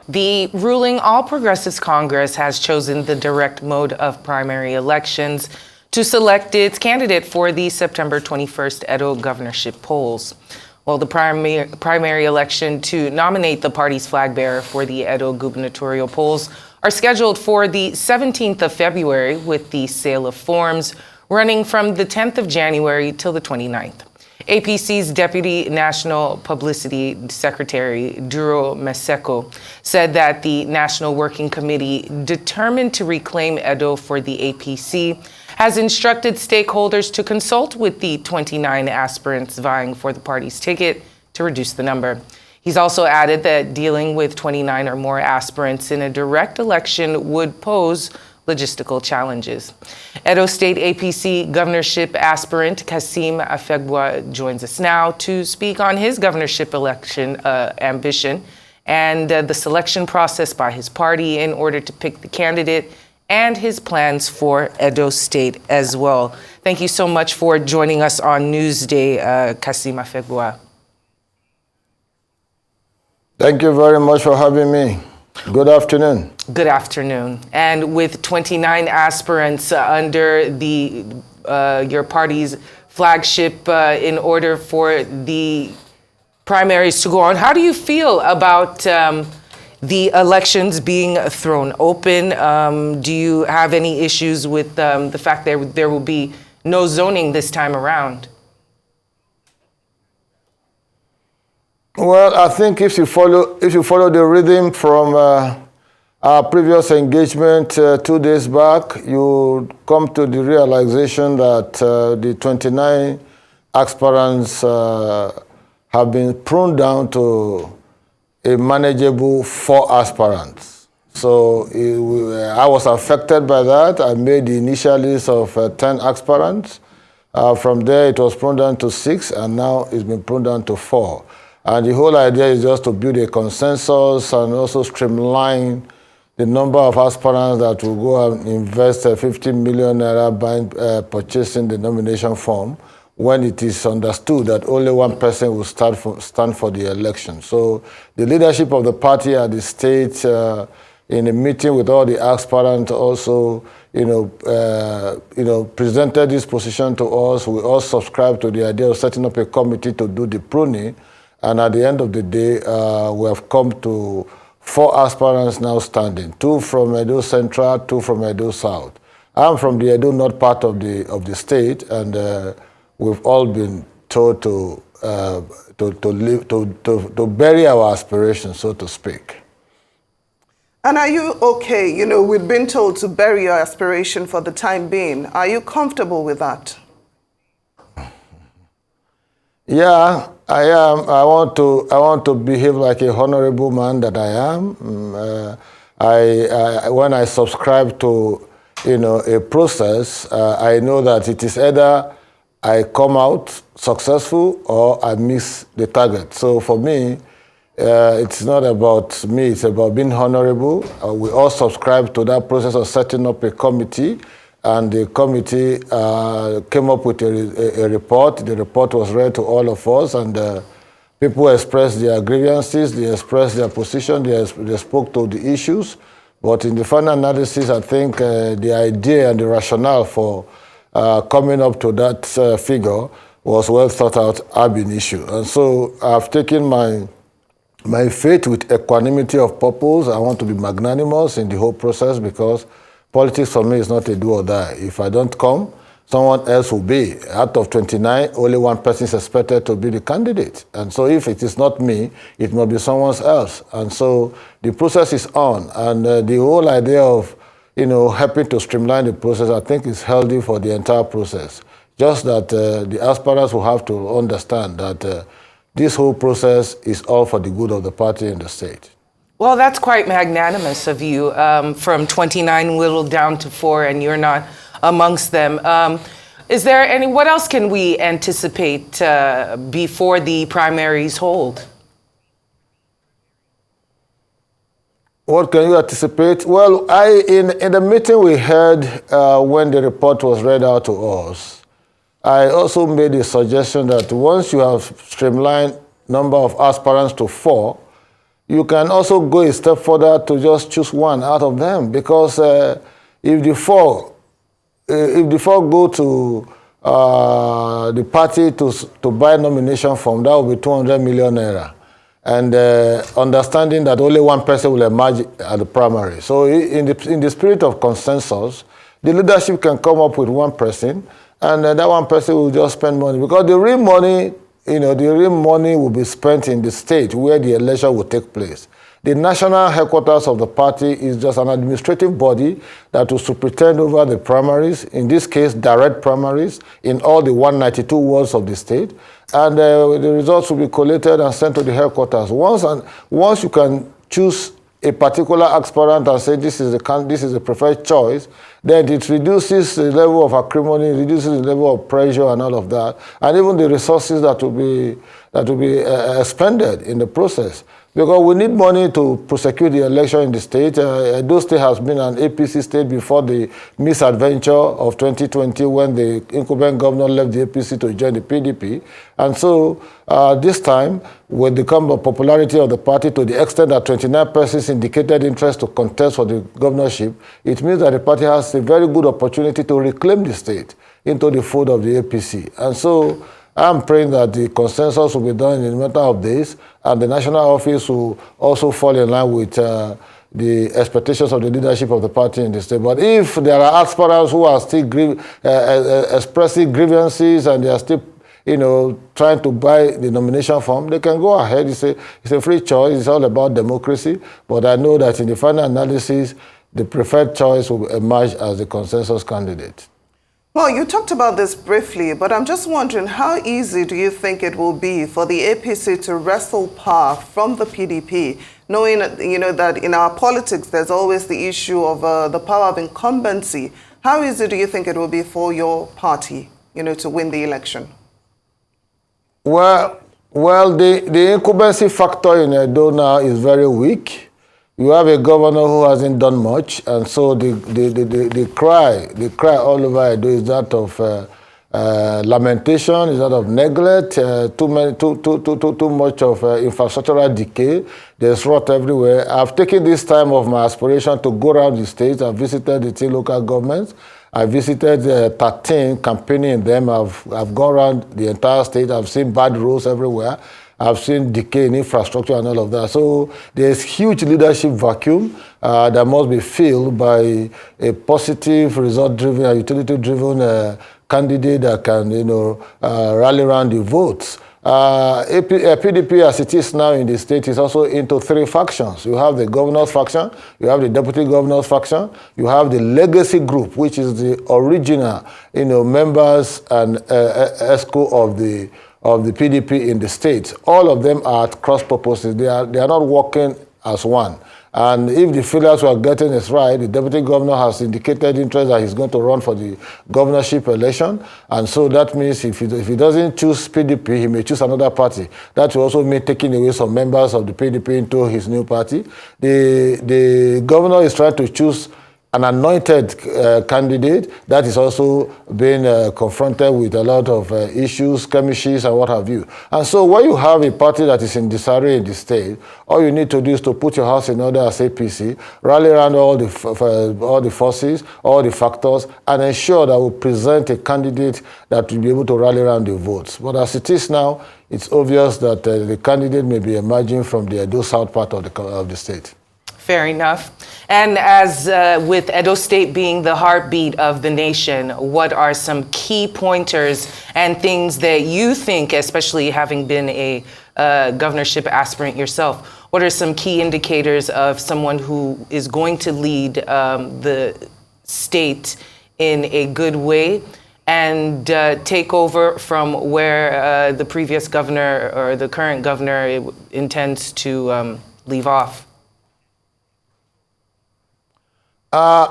The ruling All Progressives Congress has chosen the direct mode of primary elections to select its candidate for the September 21st Edo governorship polls. Well, the primary election to nominate the party's flag bearer for the Edo gubernatorial polls are scheduled for the 17th of February, with the sale of forms running from the 10th of January till the 29th. APC's Deputy National Publicity Secretary, Duro Meseko, said that the National Working Committee, determined to reclaim Edo for the APC, has instructed stakeholders to consult with the 29 aspirants vying for the party's ticket to reduce the number. He's also added that dealing with 29 or more aspirants in a direct election would pose logistical challenges. Edo State APC governorship aspirant Kassim Afegbua joins us now to speak on his governorship election ambition and the selection process by his party in order to pick the candidate and his plans for Edo State as well. Thank you so much for joining us on Newsday, Kassim Afegbua. Thank you very much for having me. Good afternoon. Good afternoon. And with 29 aspirants under the your party's flagship in order for the primaries to go on, how do you feel about the elections being thrown open? Do you have any issues with the fact that there will be no zoning this time around? Well, I think if you follow the rhythm from our previous engagement 2 days back, you come to the realization that the 29 aspirants have been pruned down to a manageable 4 aspirants. So I was affected by that. I made the initial list of 10 aspirants. From there, it was pruned down to 6, and now it's been pruned down to 4. And the whole idea is just to build a consensus and also streamline the number of aspirants that will go and invest 50 million naira purchasing the nomination form, when it is understood that only one person will stand for the election. So the leadership of the party at the state, in a meeting with all the aspirants, also presented this position to us. We all subscribed to the idea of setting up a committee to do the pruning. And at the end of the day, we have come to 4 aspirants now standing, 2 from Edo Central, 2 from Edo South. I'm from the Edo North part of the state, and we've all been told to bury our aspirations, so to speak. And are you okay? You know, we've been told to bury your aspiration for the time being. Are you comfortable with that? Yeah, I am. I want to behave like a honorable man that I am. When I subscribe to, a process, I know that it is either I come out successful or I miss the target. So for me, it's not about me. It's about being honorable. We all subscribe to that process of setting up a committee. And the committee came up with a report. The report was read to all of us, and people expressed their grievances, they expressed their position, they spoke to the issues. But in the final analysis, I think the idea and the rationale for coming up to that figure was well thought out ab initio. And so I've taken my faith with equanimity of purpose. I want to be magnanimous in the whole process, because politics for me is not a do or die. If I don't come, someone else will be. Out of 29, only one person is expected to be the candidate. And so if it is not me, it must be someone else. And so the process is on. And the whole idea of, helping to streamline the process, I think is healthy for the entire process. Just that the aspirants will have to understand that this whole process is all for the good of the party and the state. Well, that's quite magnanimous of you, from 29 whittled down to 4, and you're not amongst them. What else can we anticipate before the primaries hold? What can you anticipate? Well, in the meeting we had when the report was read out to us, I also made a suggestion that once you have streamlined number of aspirants to 4, you can also go a step further to just choose one out of them, because if the four go to the party to buy nomination form, that will be 200 million naira. And understanding that only one person will emerge at the primary. So in the spirit of consensus, the leadership can come up with one person, and that one person will just spend money. Because the real money, the real money will be spent in the state where the election will take place. The national headquarters of the party is just an administrative body that will superintend over the primaries, in this case, direct primaries, in all the 192 wards of the state. And the results will be collated and sent to the headquarters. Once you can choose a particular aspirant and say this is the preferred choice, then it reduces the level of acrimony, reduces the level of pressure and all of that, and even the resources that will be expended in the process. Because we need money to prosecute the election in the state. Edo State has been an APC state before the misadventure of 2020 when the incumbent governor left the APC to join the PDP. And so this time, with the popularity of the party to the extent that 29 persons indicated interest to contest for the governorship, it means that the party has a very good opportunity to reclaim the state into the fold of the APC. And so I'm praying that the consensus will be done in a matter of days, and the national office will also fall in line with the expectations of the leadership of the party in the state. But if there are aspirants who are still expressing grievances and they are still, trying to buy the nomination form, they can go ahead. It's a free choice. It's all about democracy. But I know that in the final analysis, the preferred choice will emerge as the consensus candidate. Well, you talked about this briefly, but I'm just wondering, how easy do you think it will be for the APC to wrestle power from the PDP, knowing, that in our politics, there's always the issue of the power of incumbency. How easy do you think it will be for your party, to win the election? Well, the incumbency factor in Edo now is very weak. You have a governor who hasn't done much, and so the cry all over Edo is that of lamentation, is that of neglect, too much of infrastructural decay. There's rot everywhere. I've taken this time of my aspiration to go around the state. I've visited the 10 local governments. I visited 13, campaigning in them. I've gone around the entire state. I've seen bad roads everywhere. I've seen decay in infrastructure and all of that. So there's huge leadership vacuum that must be filled by a positive, result-driven, and utility-driven candidate that can, rally around the votes. PDP, as it is now in the state, is also into 3 factions. You have the governor's faction, you have the deputy governor's faction, you have the legacy group, which is the original, members and ESCO of the PDP in the state. All of them are at cross purposes. They are not working as one. And if the failures were getting it right, the deputy governor has indicated interest that he's going to run for the governorship election. And so that means if he doesn't choose PDP, he may choose another party. That will also mean taking away some members of the PDP into his new party. The governor is trying to choose an anointed candidate that is also being confronted with a lot of issues, skirmishes, and what have you. And so when you have a party that is in disarray in the state, all you need to do is to put your house in order as APC, rally around all the forces, all the factors, and ensure that we present a candidate that will be able to rally around the votes. But as it is now, it's obvious that the candidate may be emerging from the Edo South part of the state. Fair enough. And as with Edo State being the heartbeat of the nation, what are some key pointers and things that you think, especially having been a governorship aspirant yourself, what are some key indicators of someone who is going to lead the state in a good way and take over from where the previous governor or the current governor intends to leave off?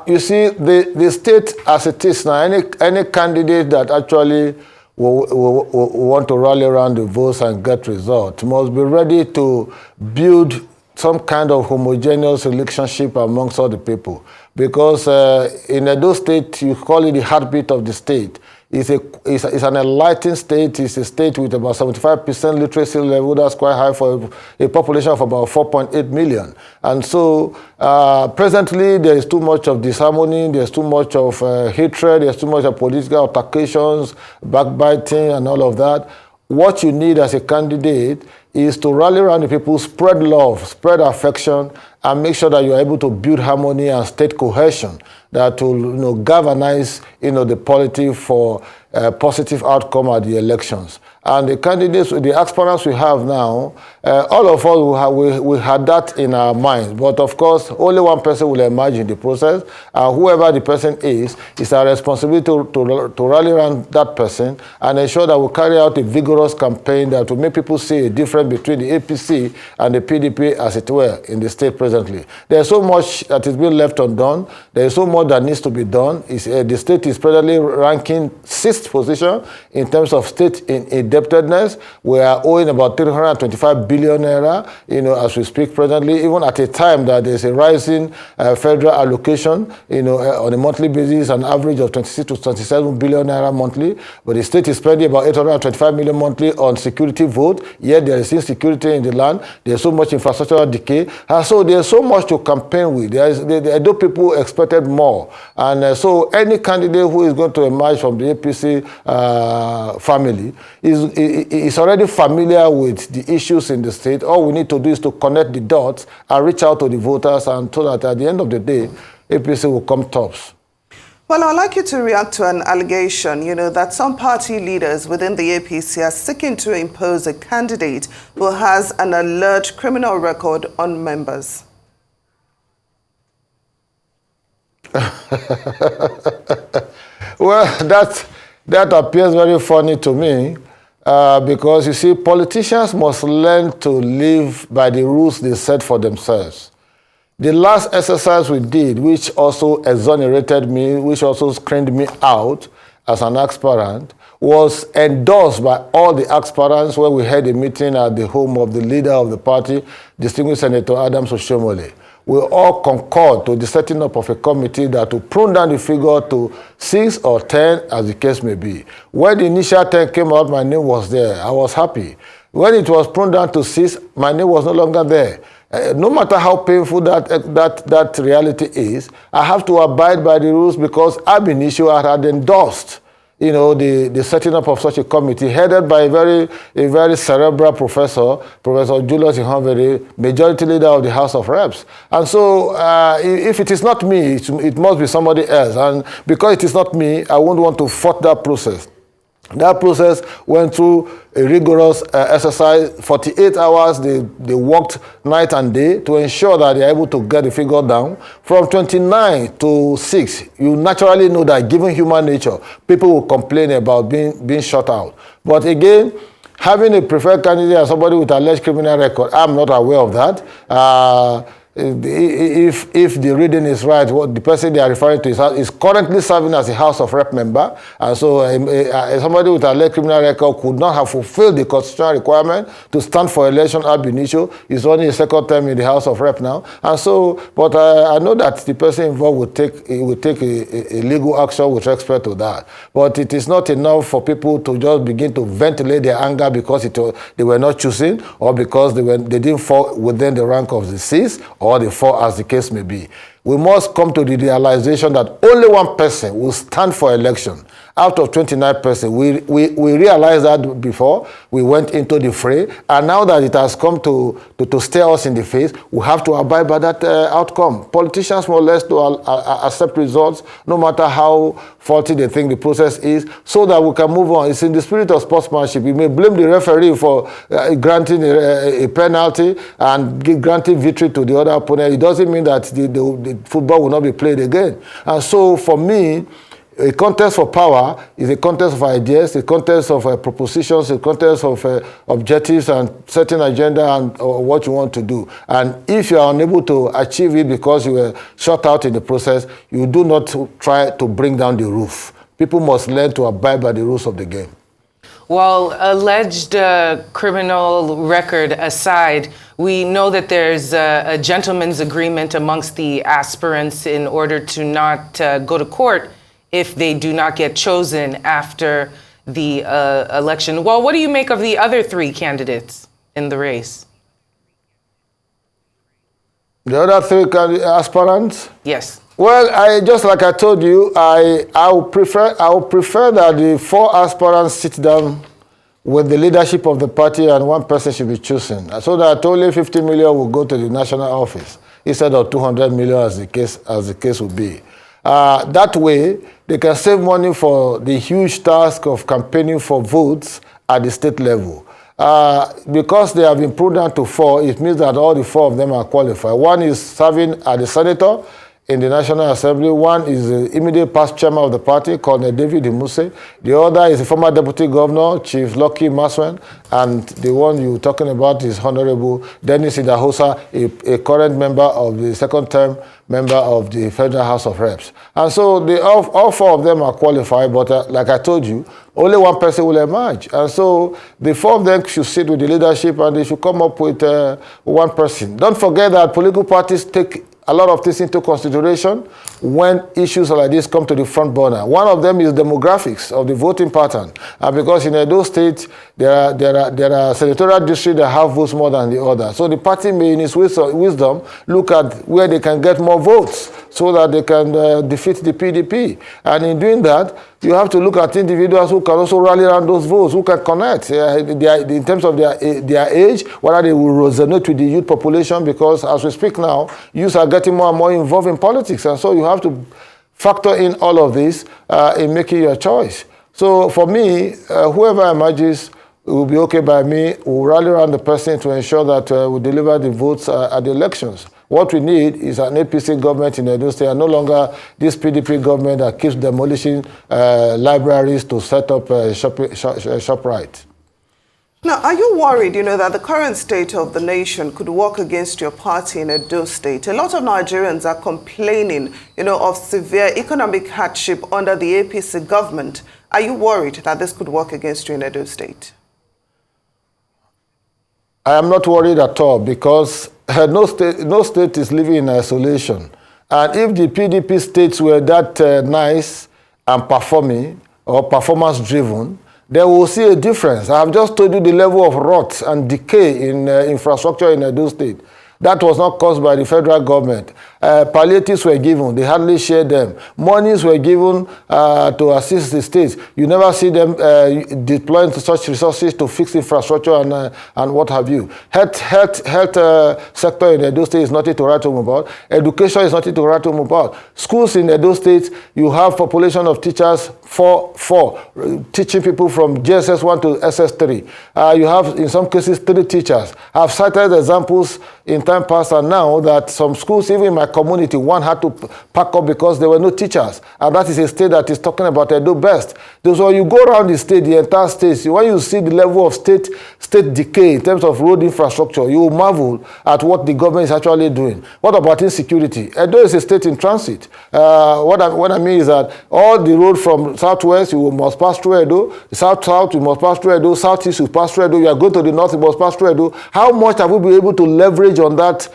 You see, the state as it is now, any candidate that actually will want to rally around the votes and get results must be ready to build some kind of homogeneous relationship amongst all the people. Because in Edo State, you call it the heartbeat of the state. It's an enlightened state. It's a state with about 75% literacy level. That's quite high for a population of about 4.8 million. And so presently there is too much of disharmony, there's too much of hatred, there's too much of political altercations, backbiting and all of that. What you need as a candidate is to rally around the people, spread love, spread affection, and make sure that you're able to build harmony and state cohesion that will galvanize the polity for a positive outcome at the elections. And the candidates, the aspirants we have now, all of us, we had that in our minds. But of course, only one person will emerge in the process. And whoever the person is our responsibility to rally around that person and ensure that we carry out a vigorous campaign that will make people see a difference between the APC and the PDP, as it were, in the state presently. There's so much that is being left undone. There is so much that needs to be done. The state is presently ranking 6th position in terms of state indebtedness. We are owing about 325 billion naira, as we speak presently, even at a time that there's a rising federal allocation, on a monthly basis, an average of 26 to 27 billion naira monthly. But the state is spending about 825 million monthly on security vote, yet there is insecurity in the land. There's so much infrastructural decay. So there's so much to campaign with. I know people expected more. And so any candidate who is going to emerge from the APC family is already familiar with the issues in the state. All we need to do is to connect the dots and reach out to the voters, and so that at the end of the day, APC will come tops. Well, I'd like you to react to an allegation, that some party leaders within the APC are seeking to impose a candidate who has an alleged criminal record on members. Well, that appears very funny to me, because you see, politicians must learn to live by the rules they set for themselves. The last exercise we did, which also exonerated me, which also screened me out as an aspirant, was endorsed by all the aspirants when we had a meeting at the home of the leader of the party, distinguished Senator Adams Oshomole. We all concurred to the setting up of a committee that will prune down the figure to 6 or 10, as the case may be. When the initial 10 came out, my name was there. I was happy. When it was pruned down to 6, my name was no longer there. No matter how painful that reality is, I have to abide by the rules, because ab initio I had endorsed the setting up of such a committee headed by a very cerebral professor, Professor Julius Ihonvere, majority leader of the House of Reps. And so if it is not me, it must be somebody else. And because it is not me, I won't want to fault that process. That process went through a rigorous exercise. 48 hours, they worked night and day to ensure that they're able to get the figure down. From 29 to 6, you naturally know that given human nature, people will complain about being shut out. But again, having a preferred candidate as somebody with alleged criminal record, I'm not aware of that. If the reading is right, what the person they are referring to is currently serving as a House of Rep member, and so somebody with a alleged criminal record could not have fulfilled the constitutional requirement to stand for election ab initio. He's running a second term in the House of Rep now, and so. But I know that the person involved will take a legal action with respect to that. But it is not enough for people to just begin to ventilate their anger because they were not choosing, or because they didn't fall within the rank of the 6 or the 4, as the case may be. We must come to the realization that only one person will stand for election out of 29 persons. We realized that before we went into the fray, and now that it has come to stare us in the face, we have to abide by that outcome. Politicians more or less to accept results, no matter how faulty they think the process is, so that we can move on. It's in the spirit of sportsmanship. You may blame the referee for granting a penalty and granting victory to the other opponent. It doesn't mean that the football will not be played again. And so for me, a contest for power is a contest of ideas, a contest of propositions, a contest of objectives and setting agenda and what you want to do. And if you are unable to achieve it because you were shut out in the process, you do not try to bring down the roof. People must learn to abide by the rules of the game. Well, alleged criminal record aside, we know that there's a gentleman's agreement amongst the aspirants in order to not go to court if they do not get chosen after the election. Well, what do you make of the other three candidates in the race? The other three aspirants? Yes. Well, just like I told you, I would prefer that the 4 aspirants sit down with the leadership of the party and one person should be chosen, so that only 50 million will go to the national office instead of 200 million as the case would be. That way, they can save money for the huge task of campaigning for votes at the state level. Because they have been put down to 4, it means that all the 4 of them are qualified. One is serving as the senator in the National Assembly. One is the immediate past chairman of the party, called David Imuse. The other is the former deputy governor, Chief Lucky Maswen. And the one you're talking about is Honorable Dennis Idahosa, a current member of the second-term member of the Federal House of Reps. And so all 4 of them are qualified, but like I told you, only one person will emerge. And so the 4 of them should sit with the leadership and they should come up with one person. Don't forget that political parties take a lot of things into consideration when issues like this come to the front burner. One of them is demographics of the voting pattern. And because in Edo State, there are senatorial districts that have votes more than the other. So the party may, in its wisdom, look at where they can get more votes so that they can defeat the PDP. And in doing that, you have to look at individuals who can also rally around those votes, who can connect in terms of their age, whether they will resonate with the youth population, because as we speak now, youths are getting more and more involved in politics. And so you have to factor in all of this in making your choice. So for me, whoever emerges will be okay by me. We'll rally around the person to ensure that we deliver the votes at the elections. What we need is an APC government in Edo State, and no longer this PDP government that keeps demolishing libraries to set up ShopRite. Now, are you worried, that the current state of the nation could work against your party in Edo State? A lot of Nigerians are complaining, of severe economic hardship under the APC government. Are you worried that this could work against you in Edo State? I am not worried at all, because no state is living in isolation. And if the PDP states were that nice and performing or performance-driven, then we'll see a difference. I have just told you the level of rot and decay in infrastructure in Edo State. That was not caused by the federal government. Palliatives were given. They hardly shared them. Monies were given to assist the states. You never see them deploying such resources to fix infrastructure and what have you. Health sector in Edo State is nothing to write home about. Education is nothing to write home about. Schools in Edo State, you have population of teachers four teaching people from JSS 1 to SS3. You have, in some cases, 3 teachers. I've cited examples in time past and now that some schools, even in my community, one had to pack up because there were no teachers. And that is a state that is talking about Edo best. So when you go around the state, the entire state, when you see the level of state decay in terms of road infrastructure, you will marvel at what the government is actually doing. What about insecurity? Edo is a state in transit. What I mean is that all the road from southwest, you must pass through Edo. South, you must pass through Edo. Southeast, you pass through Edo. You are going to the north, you must pass through Edo. How much have we been able to leverage on that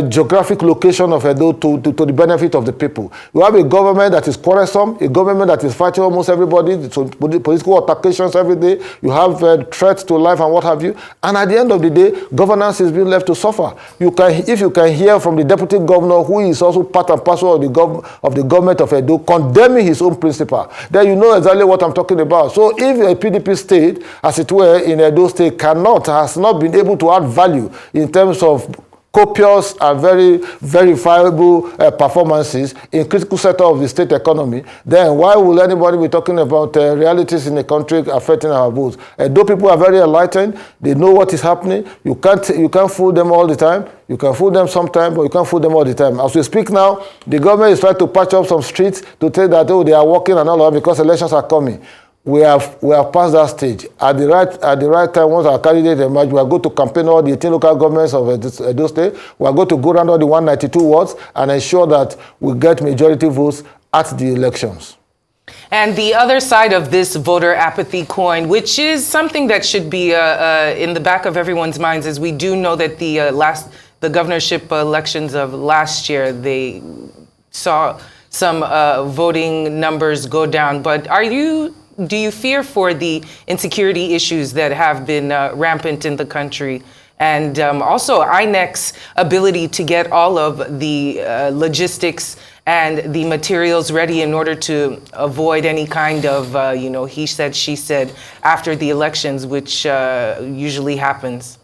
geographic location of Edo to the benefit of the people? You have a government that is quarrelsome, a government that is fighting almost everybody, so political altercations every day. You have threats to life and what have you. And at the end of the day, governance is being left to suffer. If you can hear from the deputy governor, who is also part and parcel of the government of Edo, condemning his own principal, then you know exactly what I'm talking about. So if a PDP state, as it were, in Edo State has not been able to add value in terms of copious and very verifiable performances in critical sector of the state economy, then why will anybody be talking about realities in the country affecting our votes? Though people are very enlightened, they know what is happening. You can't fool them all the time. You can fool them sometime, but you can't fool them all the time. As we speak now, the government is trying to patch up some streets to tell that, they are working and all of that because elections are coming. We have passed that stage. At the right time, once our candidate emerge, we are going to campaign all the 18 local governments of Edo State. We are going to go around all the 192 wards and ensure that we get majority votes at the elections. And the other side of this voter apathy coin, which is something that should be in the back of everyone's minds, is we do know that the governorship elections of last year, they saw some voting numbers go down. But do you fear for the insecurity issues that have been rampant in the country? And also INEC's ability to get all of the logistics and the materials ready in order to avoid any kind of, he said, she said, after the elections, which usually happens?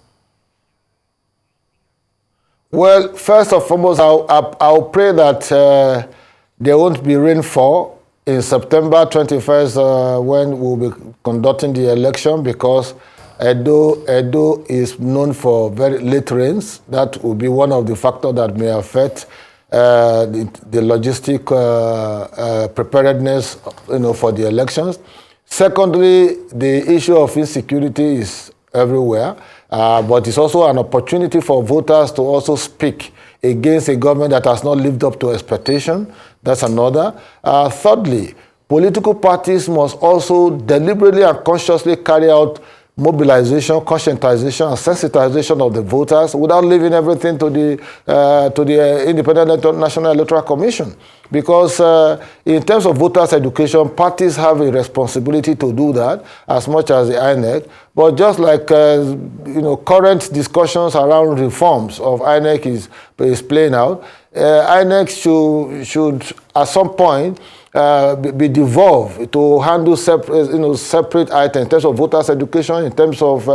Well, first and foremost, I'll pray that there won't be rainfall in September 21st when we'll be conducting the election, because Edo is known for very late rains. That will be one of the factors that may affect the logistic preparedness, for the elections. Secondly, the issue of insecurity is everywhere, but it's also an opportunity for voters to also speak against a government that has not lived up to expectation. That's another. Thirdly, political parties must also deliberately and consciously carry out mobilization, conscientization, and sensitization of the voters without leaving everything to the Independent National Electoral Commission. Because in terms of voters' education, parties have a responsibility to do that as much as the INEC. But just like current discussions around reforms of INEC is playing out, INEC should at some point be devolved to handle separate items in terms of voters' education, in terms of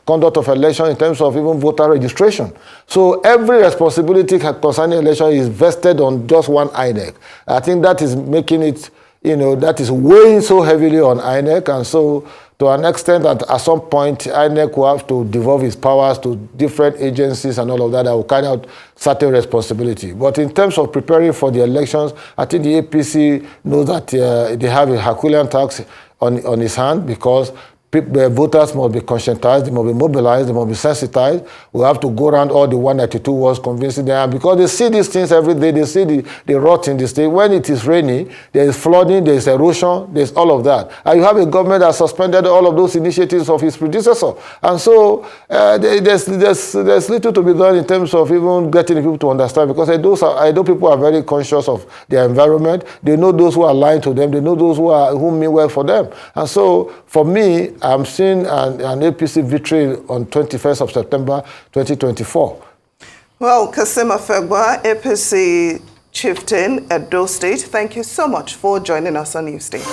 conduct of election, in terms of even voter registration. So every responsibility concerning election is vested on just one INEC. I think that is making it, that is weighing so heavily on INEC, and so to an extent that at some point INEC will have to devolve its powers to different agencies and all of that will carry out certain responsibility. But in terms of preparing for the elections, I think the APC knows that they have a Herculean task on its hand, because voters must be conscientized, they must be mobilized, they must be sensitized. We have to go around all the 192 wards convincing them, because they see these things every day. They see the rot in the state. When it is raining, there is flooding, there is erosion, there is all of that. And you have a government that suspended all of those initiatives of his predecessor. And so there's little to be done in terms of even getting people to understand, because I know people are very conscious of their environment. They know those who are lying to them. They know those who mean well for them. And so for me, I'm seeing an APC victory on 21st of September 2024. Well, Kassim Afegbua, APC chieftain, Edo State, thank you so much for joining us on Newsday.